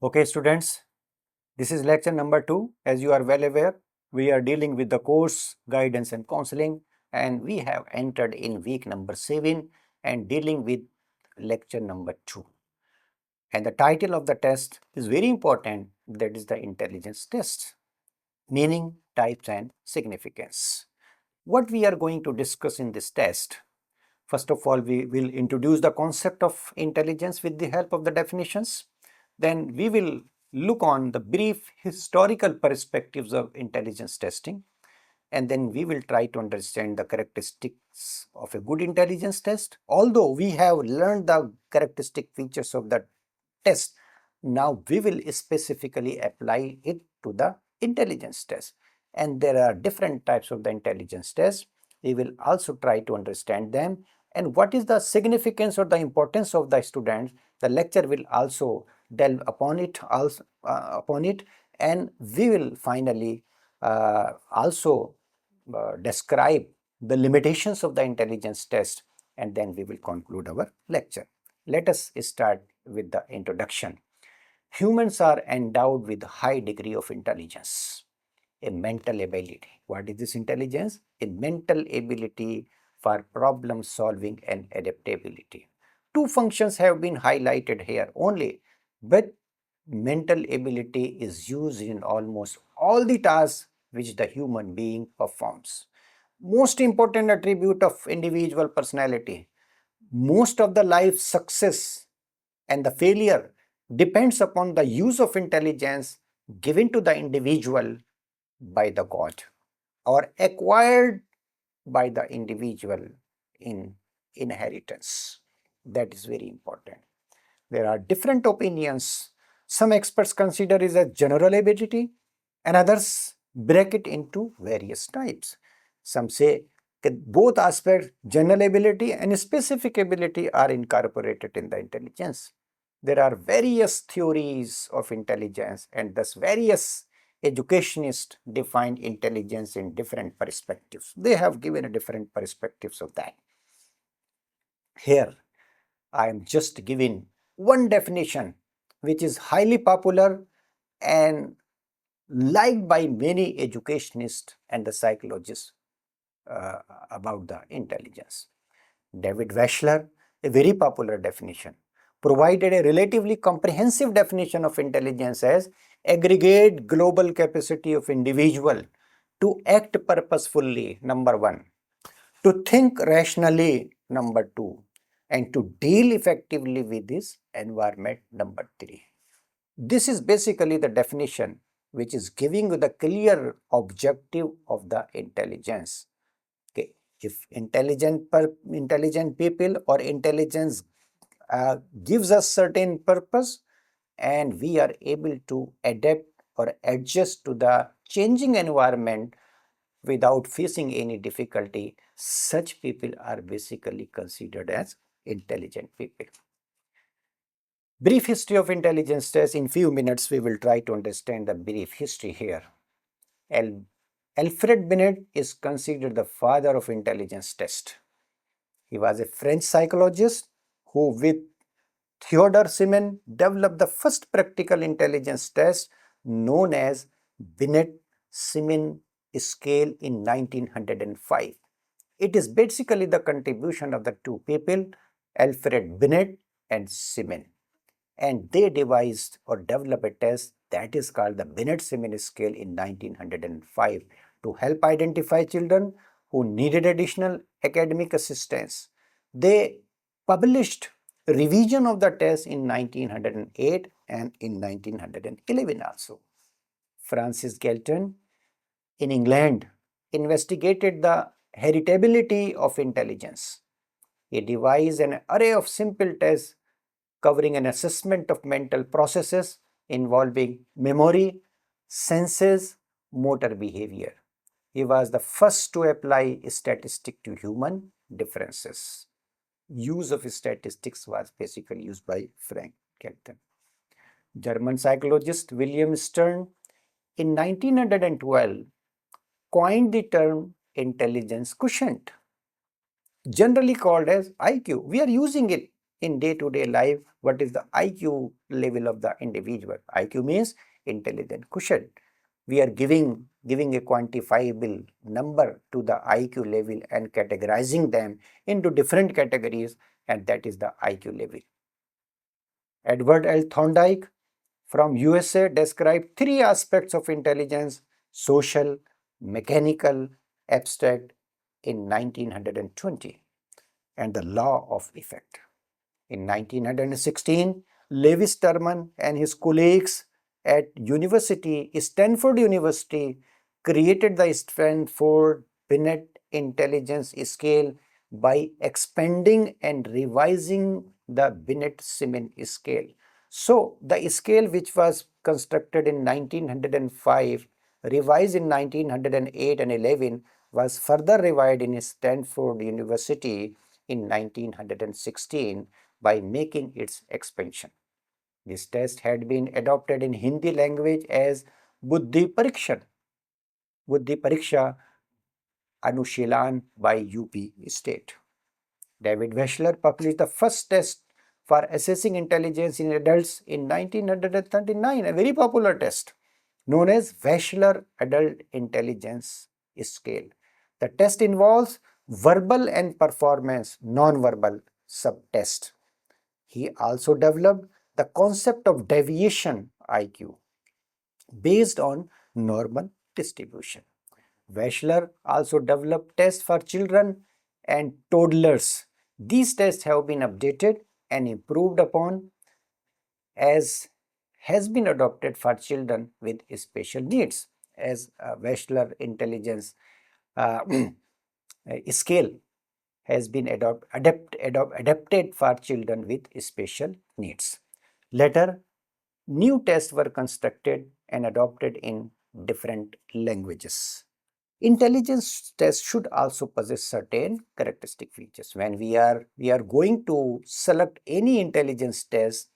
Okay, students, this is lecture number 2. As you are well aware, we are dealing with the course guidance and counseling, and we have entered in week number 7 and dealing with lecture number 2. And the title of the test is very important, that is the intelligence test, meaning, types, and significance. What we are going to discuss in this test, first of all, we will introduce the concept of intelligence with the help of the definitions. Then we will look on the brief historical perspectives of intelligence testing, and then we will try to understand the characteristics of a good intelligence test. Although we have learned the characteristic features of the test, now we will specifically apply it to the intelligence test. And there are different types of the intelligence test. We will also try to understand them, and what is the significance or the importance of the students. The lecture will also delve upon it, and we will finally also describe the limitations of the intelligence test, and then we will conclude our lecture. Let us start with the introduction. Humans are endowed with a high degree of intelligence, a mental ability. What is this intelligence? A mental ability for problem solving and adaptability. Two functions have been highlighted here only, but mental ability is used in almost all the tasks which the human being performs. Most important attribute of individual personality. Most of the life success and the failure depends upon the use of intelligence given to the individual by the God or acquired by the individual in inheritance. That is very important. There are different opinions. Some experts consider it as general ability, and others break it into various types. Some say that both aspects, general ability and specific ability, are incorporated in the intelligence. There are various theories of intelligence, and thus various educationists define intelligence in different perspectives. They have given a different perspectives of that. Here, I am just giving one definition which is highly popular and liked by many educationists and the psychologists about the intelligence. David Wechsler, a very popular definition, provided a relatively comprehensive definition of intelligence as aggregate global capacity of individual to act purposefully, number 1, to think rationally, number 2, and to deal effectively with this environment, number 3. This is basically the definition which is giving you the clear objective of the intelligence. Okay, if intelligent people or intelligence gives us certain purpose, and we are able to adapt or adjust to the changing environment without facing any difficulty, such people are basically considered as intelligent people. Brief history of intelligence test. In few minutes, we will try to understand the brief history here. Alfred Binet is considered the father of intelligence test. He was a French psychologist who, with Theodore Simen, developed the first practical intelligence test known as Binet-Simen scale in 1905. It is basically the contribution of the two people, Alfred Binet and Simen, and they devised or developed a test that is called the Binet-Simen scale in 1905 to help identify children who needed additional academic assistance. They published revision of the test in 1908 and in 1911 also. Francis Galton in England investigated the heritability of intelligence. He devised an array of simple tests covering an assessment of mental processes involving memory, senses, motor behavior. He was the first to apply statistic to human differences. Use of statistics was basically used by Frank Galton. German psychologist William Stern in 1912 coined the term intelligence quotient, generally called as IQ. We are using it in day-to-day life, what is the IQ level of the individual? IQ means intelligent quotient. We are giving a quantifiable number to the IQ level and categorizing them into different categories, and that is the IQ level. Edward L. Thorndike from USA described three aspects of intelligence: social, mechanical, abstract, in 1920, and the law of effect. In 1916, Lewis Terman and his colleagues at Stanford University created the Stanford Binet Intelligence Scale by expanding and revising the Binet-Simon scale. So, the scale which was constructed in 1905, revised in 1908 and 11, was further revised in Stanford University in 1916 by making its expansion. This test had been adopted in Hindi language as Buddhi Parikshan, Buddhi Pariksha Anushilan by UP State. David Wechsler published the first test for assessing intelligence in adults in 1939, a very popular test known as Wechsler Adult Intelligence Scale. The test involves verbal and performance non-verbal subtest. He also developed the concept of deviation IQ based on normal distribution. Wechsler also developed tests for children and toddlers. These tests have been updated and improved upon as has been adopted for children with special needs, as Wechsler intelligence scale has been adapted for children with special needs. Later, new tests were constructed and adopted in different languages. Intelligence tests should also possess certain characteristic features. When we are going to select any intelligence test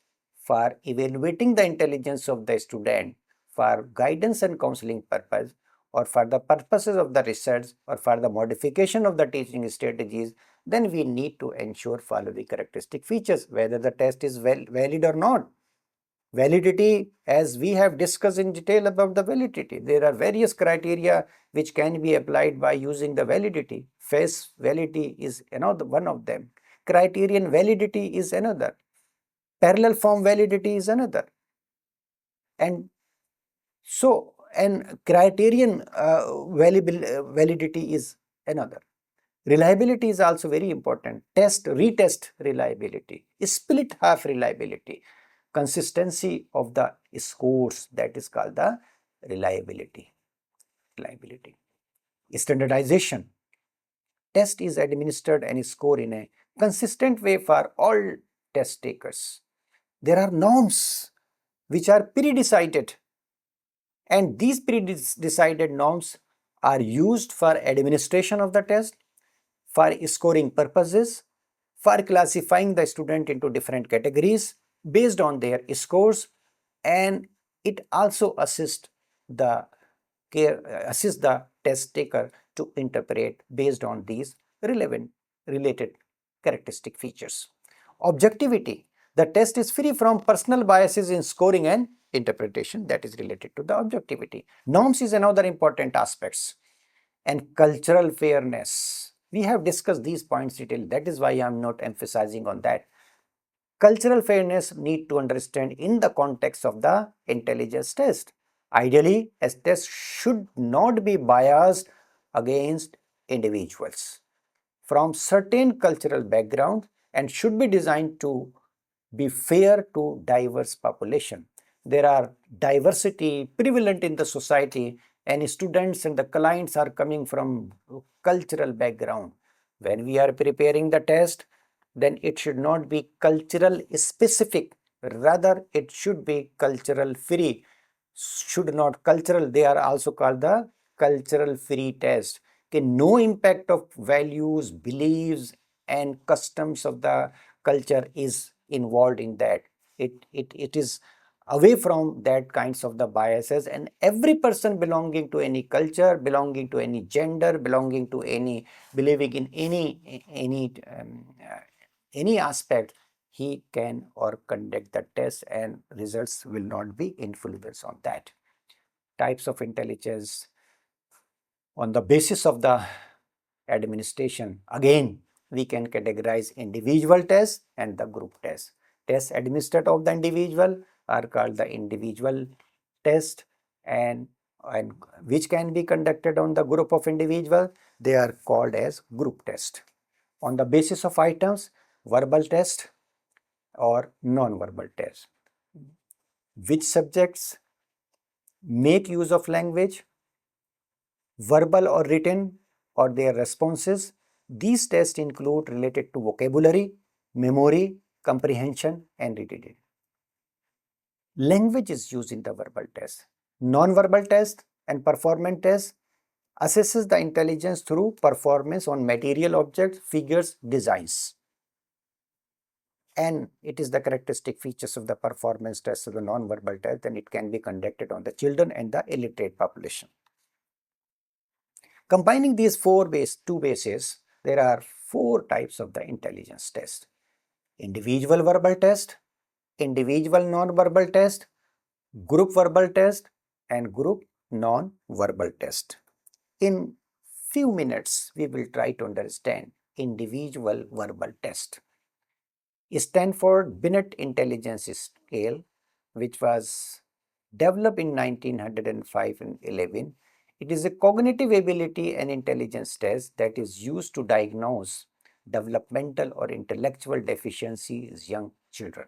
for evaluating the intelligence of the student for guidance and counseling purpose, or for the purposes of the research, or for the modification of the teaching strategies, then we need to ensure following characteristic features, whether the test is valid or not. Validity, as we have discussed in detail about the validity, there are various criteria which can be applied by using the validity. Face validity is another one of them. Criterion validity is another. Parallel form validity is another. And so, and criterion validity is another. Reliability is also very important. Retest reliability, split half reliability, consistency of the scores, that is called the reliability. Standardization. Test is administered and scored in a consistent way for all test takers. There are norms which are pre-decided, and these pre-decided norms are used for administration of the test, for scoring purposes, for classifying the student into different categories based on their scores, and it also assists the test taker to interpret based on these related characteristic features. Objectivity. The test is free from personal biases in scoring and interpretation, that is related to the objectivity. Norms is another important aspects. And cultural fairness. We have discussed these points in detail, that is why I am not emphasizing on that. Cultural fairness need to understand in the context of the intelligence test. Ideally, a test should not be biased against individuals from certain cultural background and should be designed to be fair to diverse population. There are diversity prevalent in the society, and students and the clients are coming from cultural background. When we are preparing the test, then it should not be cultural specific, rather it should be cultural free. Should not cultural, they are also called the cultural free test. Okay, no impact of values, beliefs and customs of the culture is involved in that. It is away from that kinds of the biases, and every person belonging to any culture, belonging to any gender, belonging to any, believing in any aspect, he can or conduct the test and results will not be influenced on that. Types of intelligence on the basis of the administration. Again, we can categorize individual tests and the group tests. Tests administered of the individual are called the individual test, and which can be conducted on the group of individual, they are called as group test. On the basis of items, verbal test or non-verbal test. Which subjects make use of language, verbal or written, or their responses. These tests include related to vocabulary, memory, comprehension, and reading. Language is used in the verbal test. Non-verbal test and performance test assesses the intelligence through performance on material objects, figures, designs. And it is the characteristic features of the performance test of the non-verbal test, and it can be conducted on the children and the illiterate population. Combining these two bases, there are four types of the intelligence test: individual verbal test, individual non-verbal test, group verbal test, and group non-verbal test. In few minutes, we will try to understand individual verbal test. Stanford Binet Intelligence Scale, which was developed in 1905 and 11, it is a cognitive ability and intelligence test that is used to diagnose developmental or intellectual deficiencies in young children.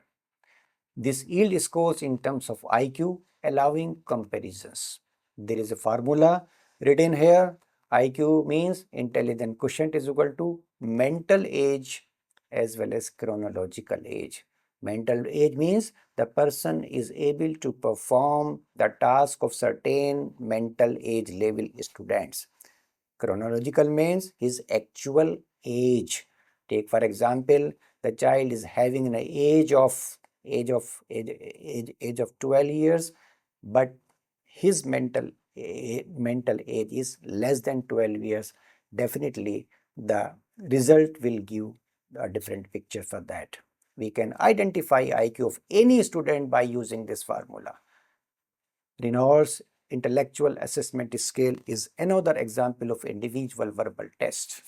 This yield scores in terms of IQ, allowing comparisons. There is a formula written here. IQ means intelligence quotient is equal to mental age as well as chronological age. Mental age means the person is able to perform the task of certain mental age level students. Chronological means his actual age. Take for example, the child is having an age of 12 years, but his mental age is less than 12 years. Definitely the result will give a different picture for that. We can identify IQ of any student by using this formula. Reynolds Intellectual Assessment Scale is another example of individual verbal test.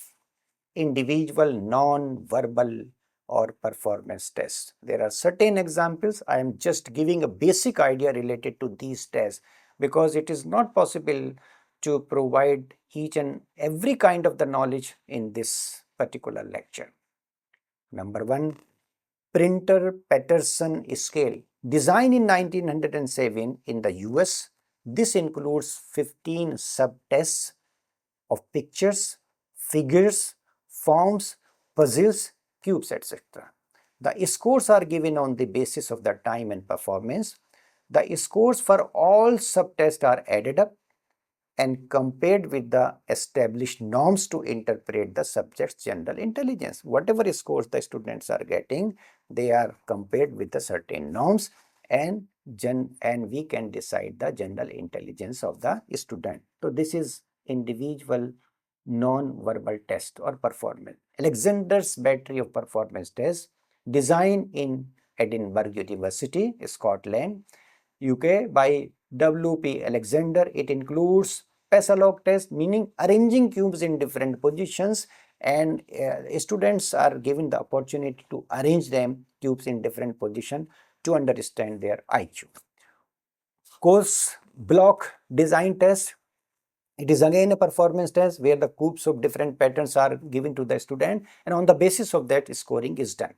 Individual non-verbal or performance tests. There are certain examples. I am just giving a basic idea related to these tests because it is not possible to provide each and every kind of the knowledge in this particular lecture. Number one, Printer-Patterson scale. Designed in 1907 in the US, this includes 15 subtests of pictures, figures, forms, puzzles, cubes, etc. The scores are given on the basis of the time and performance. The scores for all subtests are added up and compared with the established norms to interpret the subject's general intelligence. Whatever scores the students are getting, they are compared with the certain norms, and we can decide the general intelligence of the student. So this is individual non-verbal test or performance. Alexander's battery of performance test, designed in Edinburgh University, Scotland, UK by W.P. Alexander. It includes Pasalog test, meaning arranging cubes in different positions, and students are given the opportunity to arrange them cubes in different positions to understand their IQ. Coase block design test. It is again a performance test where the cubes of different patterns are given to the student, and on the basis of that scoring is done.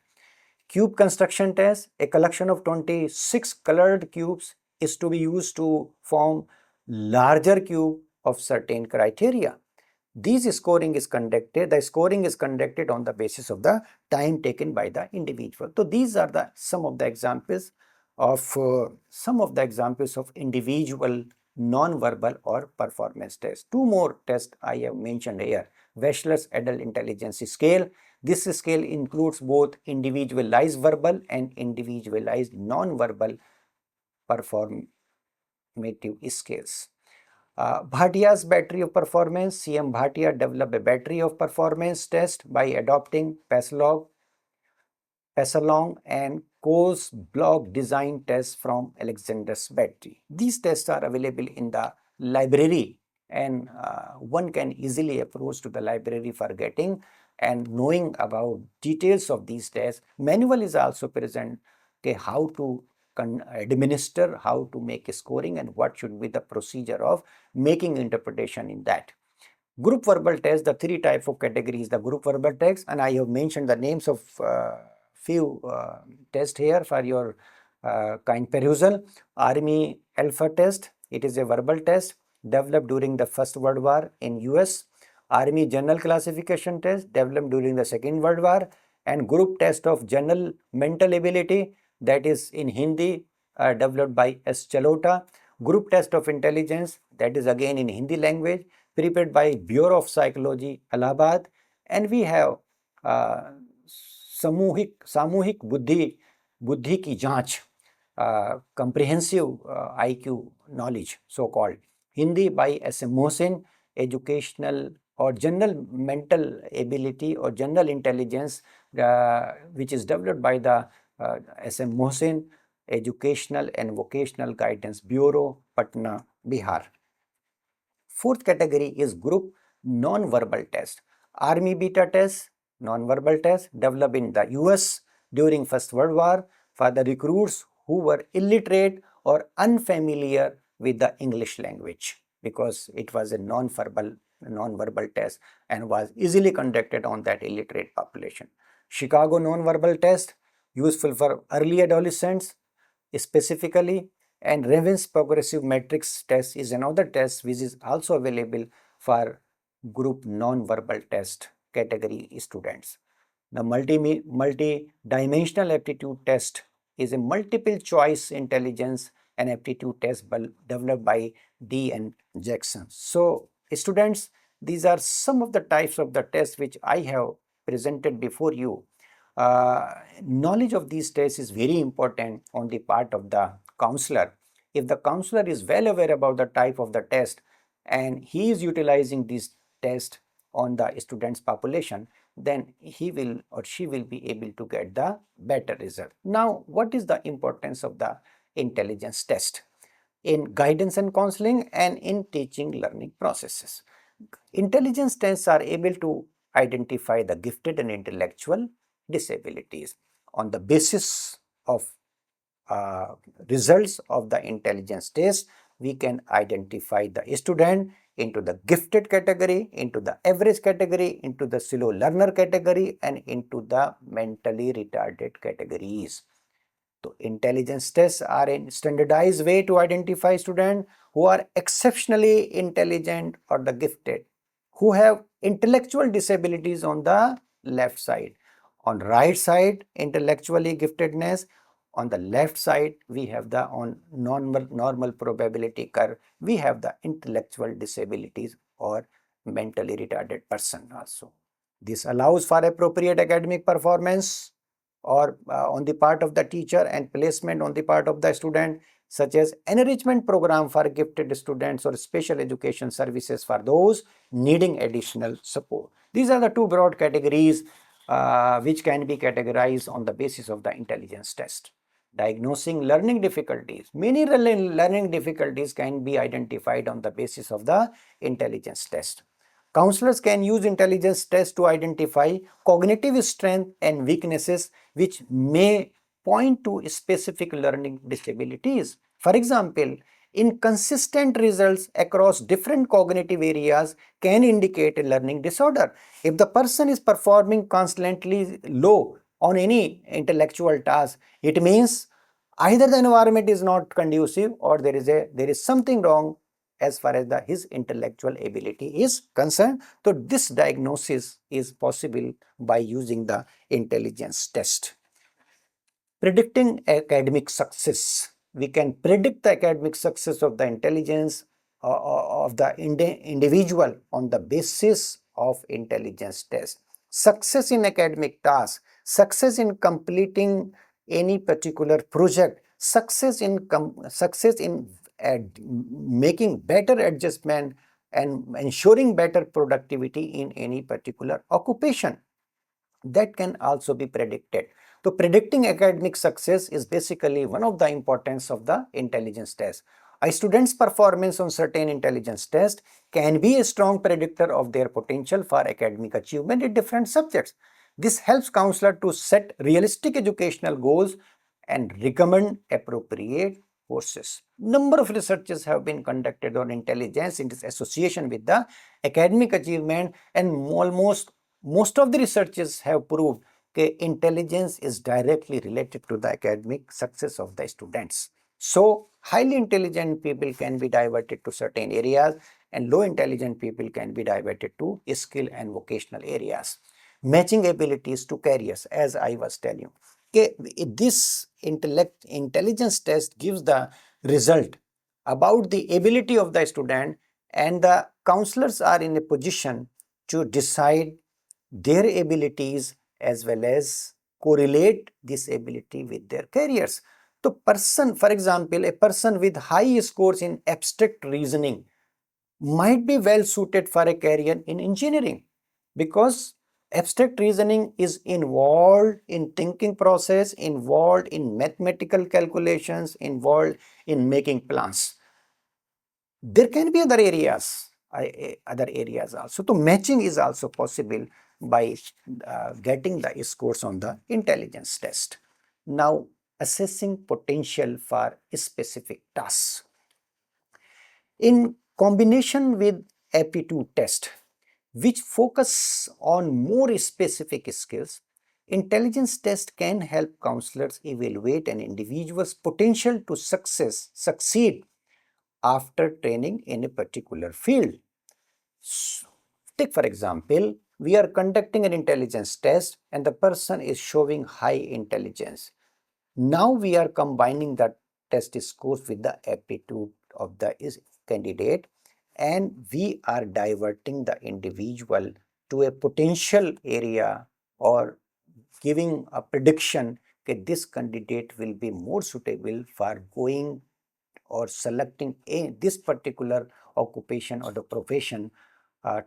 Cube construction test, a collection of 26 colored cubes is to be used to form larger cube of certain criteria. The scoring is conducted on the basis of the time taken by the individual. So these are some of the examples of individual non-verbal or performance tests. Two more tests I have mentioned here. Wechsler's Adult Intelligence Scale. This scale includes both individualized verbal and individualized non-verbal performative scales. Bhatia's battery of performance. C.M. Bhatia developed a battery of performance test by adopting Pasalog Pasalong and Coase block design tests from Alexander's battery. These tests are available in the library, and one can easily approach to the library for getting and knowing about details of these tests. Manual is also present, okay, how to administer, how to make a scoring, and what should be the procedure of making interpretation in that. Group verbal test, the three types of categories, the group verbal test, and I have mentioned the names of few tests here for your kind perusal. Army Alpha test, it is a verbal test developed during the First World War in US. Army General Classification test developed during the Second World War, and group test of general mental ability, that is in Hindi, developed by S. Chalota. Group test of intelligence, that is again in Hindi language, prepared by Bureau of Psychology, Allahabad. And we have सामूहिक बुद्धि की जांच, comprehensive IQ knowledge, so called, Hindi by S.M. Mohsin, educational or general mental ability or general intelligence, which is developed by the S.M. Mohsin, Educational and Vocational Guidance Bureau, Patna, Bihar. Fourth category is group non-verbal test. Army beta test, non-verbal test, developed in the US during First World War for the recruits who were illiterate or unfamiliar with the English language, because it was a non-verbal test and was easily conducted on that illiterate population. Chicago non-verbal test, useful for early adolescents specifically, and Raven's progressive matrix test is another test which is also available for group non-verbal test category students. The multi-dimensional aptitude test is a multiple choice intelligence and aptitude test developed by D. and Jackson. So students, these are some of the types of the tests which I have presented before you. Knowledge of these tests is very important on the part of the counselor. If the counselor is well aware about the type of the test and he is utilizing this test on the student's population, then he will or she will be able to get the better result. Now, what is the importance of the intelligence test in guidance and counseling and in teaching learning processes? Intelligence tests are able to identify the gifted and intellectual disabilities. On the basis of results of the intelligence test, we can identify the student into the gifted category, into the average category, into the slow learner category, and into the mentally retarded categories. So intelligence tests are a standardized way to identify students who are exceptionally intelligent or the gifted, who have intellectual disabilities on the left side. On right side, intellectually giftedness. On the left side, we have the on normal probability curve, we have the intellectual disabilities or mentally retarded person also. This allows for appropriate academic performance or on the part of the teacher and placement on the part of the student, such as enrichment program for gifted students or special education services for those needing additional support. These are the two broad categories which can be categorized on the basis of the intelligence test. Diagnosing learning difficulties. Many learning difficulties can be identified on the basis of the intelligence test. Counselors can use intelligence tests to identify cognitive strength and weaknesses which may point to specific learning disabilities. For example, inconsistent results across different cognitive areas can indicate a learning disorder. If the person is performing constantly low on any intellectual task, it means either the environment is not conducive or there is something wrong as far as his intellectual ability is concerned. So this diagnosis is possible by using the intelligence test. Predicting academic success. We can predict the academic success of the intelligence of the individual on the basis of intelligence test. Success in academic tasks, success in completing any particular project, success in making better adjustment and ensuring better productivity in any particular occupation. that can also be predicted. So predicting academic success is basically one of the importance of the intelligence test. A student's performance on certain intelligence test can be a strong predictor of their potential for academic achievement in different subjects. This helps counselor to set realistic educational goals and recommend appropriate courses. Number of researches have been conducted on intelligence in its association with the academic achievement, and almost most of the researches have proved that intelligence is directly related to the academic success of the students. So, highly intelligent people can be diverted to certain areas, and low intelligent people can be diverted to skill and vocational areas. Matching abilities to careers, as I was telling you. Okay, this intelligence test gives the result about the ability of the student, and the counselors are in a position to decide their abilities as well as correlate this ability with their careers. So person, for example, a person with high scores in abstract reasoning might be well suited for a career in engineering, because abstract reasoning is involved in thinking process, involved in mathematical calculations, involved in making plans. There can be other areas also. So matching is also possible by getting the scores on the intelligence test. Now, assessing potential for specific tasks. In combination with aptitude test, which focus on more specific skills, intelligence test can help counselors evaluate an individual's potential to succeed after training in a particular field. Take for example, we are conducting an intelligence test and the person is showing high intelligence. Now we are combining the test scores with the aptitude of the candidate, and we are diverting the individual to a potential area or giving a prediction that this candidate will be more suitable for going or selecting this particular occupation or the profession.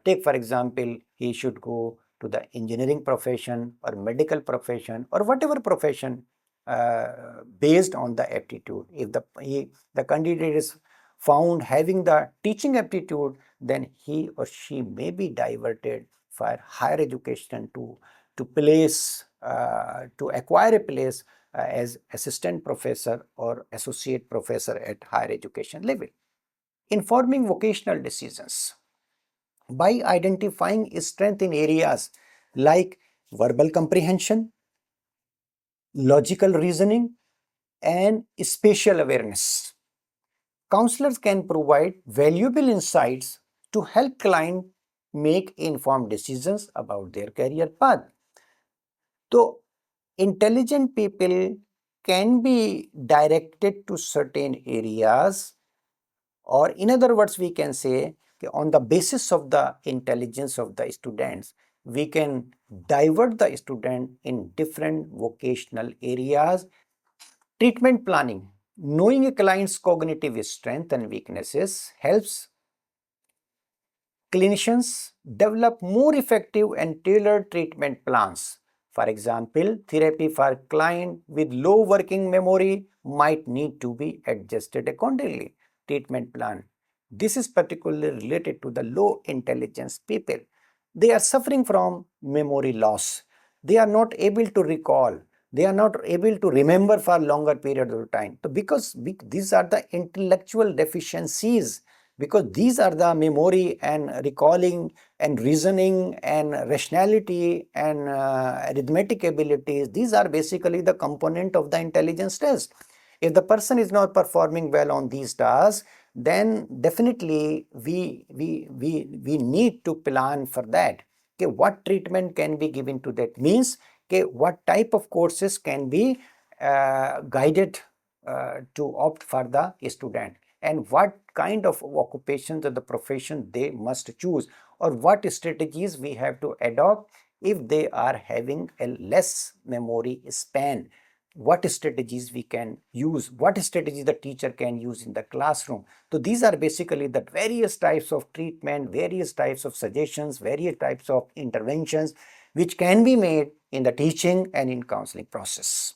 Take for example, he should go to the engineering profession or medical profession or whatever profession based on the aptitude. If the candidate is found having the teaching aptitude, then he or she may be diverted for higher education to place to acquire a place as assistant professor or associate professor at higher education level. Informing vocational decisions by identifying strength in areas like verbal comprehension, logical reasoning, and spatial awareness. Counselors can provide valuable insights to help clients make informed decisions about their career path. So, intelligent people can be directed to certain areas, or in other words, we can say on the basis of the intelligence of the students, we can divert the student in different vocational areas. Treatment planning. Knowing a client's cognitive strength and weaknesses helps clinicians develop more effective and tailored treatment plans. For example, therapy for client with low working memory might need to be adjusted accordingly. Treatment plan. This is particularly related to the low intelligence people. They are suffering from memory loss. They are not able to recall. They are not able to remember for longer periods of time. So because these are the intellectual deficiencies, because these are the memory and recalling and reasoning and rationality and arithmetic abilities, these are basically the component of the intelligence test. If the person is not performing well on these tasks, then definitely we need to plan for that. Okay, what treatment can be given to that? Means, okay, what type of courses can be guided to opt for the student, and what kind of occupations or the profession they must choose, or what strategies we have to adopt if they are having a less memory span. What strategies we can use, what strategies the teacher can use in the classroom. So these are basically the various types of treatment, various types of suggestions, various types of interventions which can be made in the teaching and in counseling process.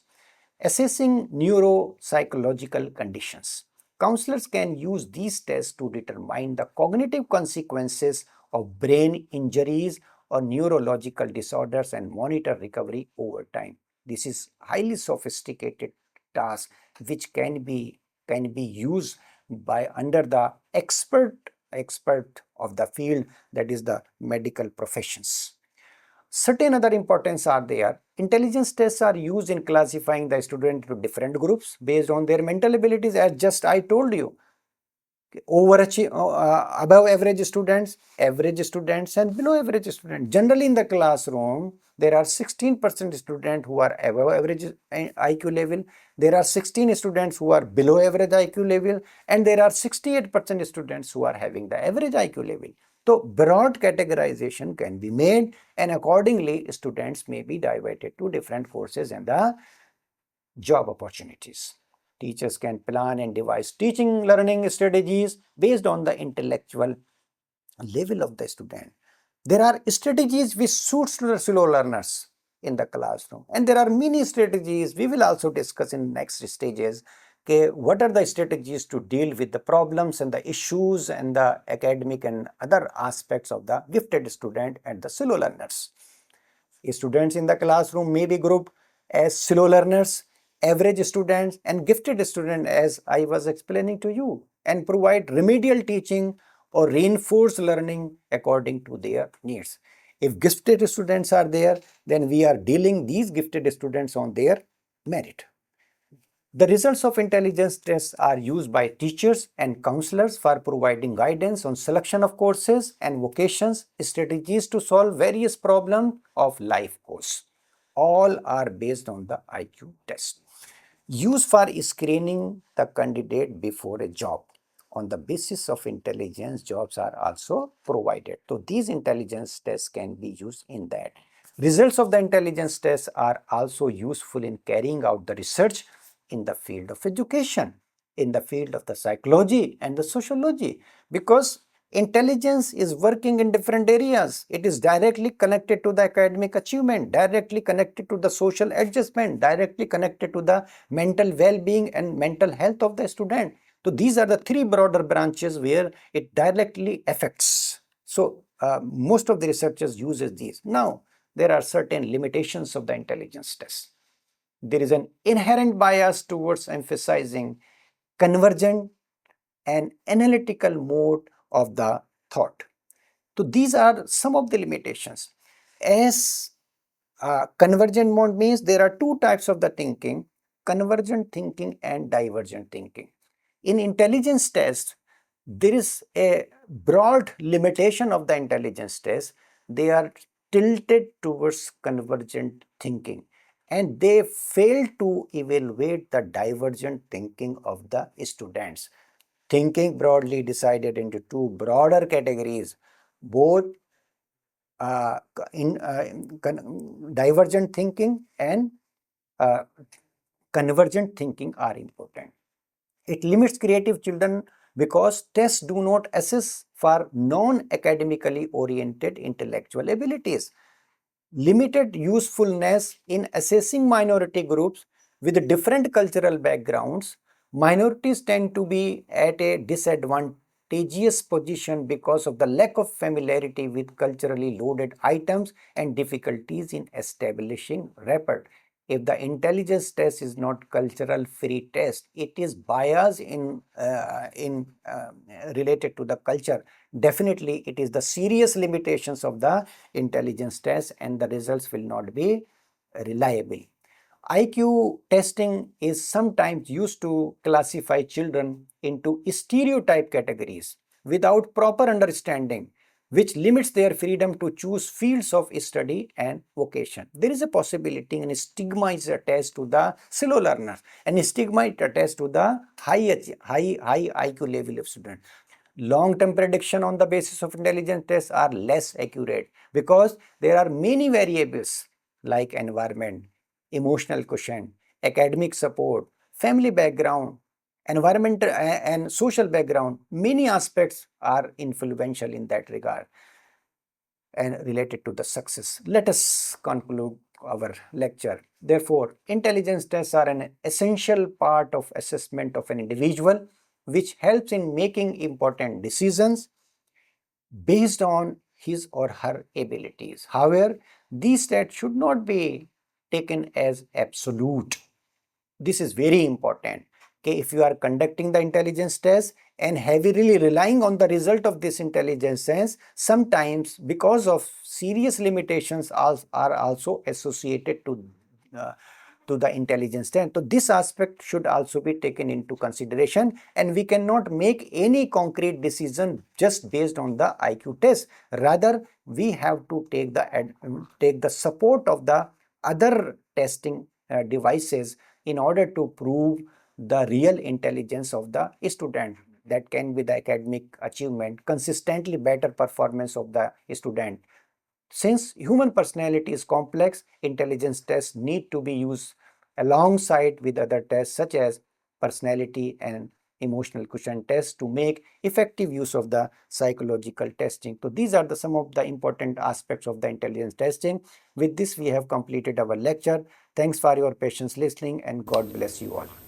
Assessing neuropsychological conditions. Counselors can use these tests to determine the cognitive consequences of brain injuries or neurological disorders and monitor recovery over time. This is highly sophisticated task which can be used by under the expert of the field, that is the medical professions. Certain other importance are there. Intelligence tests are used in classifying the student into different groups based on their mental abilities, as just I told you. Above average students, and below average students. Generally in the classroom, there are 16% students who are above average IQ level, there are 16 students who are below average IQ level, and there are 68% students who are having the average IQ level. So broad categorization can be made, and accordingly students may be divided to different courses and the job opportunities. Teachers can plan and devise teaching learning strategies based on the intellectual level of the student. There are strategies which suits to the slow learners in the classroom, and there are many strategies we will also discuss in next stages. Okay, what are the strategies to deal with the problems and the issues and the academic and other aspects of the gifted student and the slow learners. Students in the classroom may be grouped as slow learners, average students, and gifted students, as I was explaining to you, and provide remedial teaching or reinforced learning according to their needs. If gifted students are there, then we are dealing these gifted students on their merit. The results of intelligence tests are used by teachers and counselors for providing guidance on selection of courses and vocations, strategies to solve various problems of life course. All are based on the IQ test. Used for screening the candidate before a job. On the basis of intelligence, jobs are also provided. So these intelligence tests can be used in that. Results of the intelligence tests are also useful in carrying out the research in the field of education, in the field of the psychology and the sociology, because intelligence is working in different areas. It is directly connected to the academic achievement, directly connected to the social adjustment, directly connected to the mental well-being and mental health of the student. So these are the three broader branches where it directly affects. So most of the researchers uses these. Now there are certain limitations of the intelligence test. There is an inherent bias towards emphasizing convergent and analytical mode of the thought. So these are some of the limitations. As convergent mode means there are two types of the thinking, convergent thinking and divergent thinking. In intelligence test, there is a broad limitation of the intelligence test. They are tilted towards convergent thinking, and they fail to evaluate the divergent thinking of the students. Thinking broadly decided into two broader categories, both divergent thinking and uh, convergent thinking are important. It limits creative children because tests do not assess for non-academically oriented intellectual abilities. Limited usefulness in assessing minority groups with different cultural backgrounds. Minorities tend to be at a disadvantageous position because of the lack of familiarity with culturally loaded items and difficulties in establishing rapport. If the intelligence test is not cultural free test, it is biased in related to the culture. Definitely it is the serious limitations of the intelligence test, and the results will not be reliable. IQ testing is sometimes used to classify children into stereotype categories without proper understanding, which limits their freedom to choose fields of study and vocation. There is a possibility and stigma is attached to the slow learner, and stigma is attached to the high IQ level of student. Long-term prediction on the basis of intelligence tests are less accurate because there are many variables like environment, emotional quotient, academic support, family background, environmental and social background. Many aspects are influential in that regard. and related to the success. Let us conclude our lecture. Therefore, intelligence tests are an essential part of assessment of an individual, which helps in making important decisions based on his or her abilities. However, these stats should not be taken as absolute. This is very important. Okay, if you are conducting the intelligence test and heavily relying on the result of this intelligence test, sometimes because of serious limitations are also associated uh, to the intelligence test. So this aspect should also be taken into consideration, and we cannot make any concrete decision just based on the IQ test. Rather, we have to take the support of the other testing devices in order to prove the real intelligence of the student. That can be the academic achievement, consistently better performance of the student. Since human personality is complex, intelligence tests need to be used alongside with other tests such as personality and emotional quotient tests to make effective use of the psychological testing. So these are some of the important aspects of the intelligence testing. With this, we have completed our lecture. Thanks for your patience listening, and God bless you all.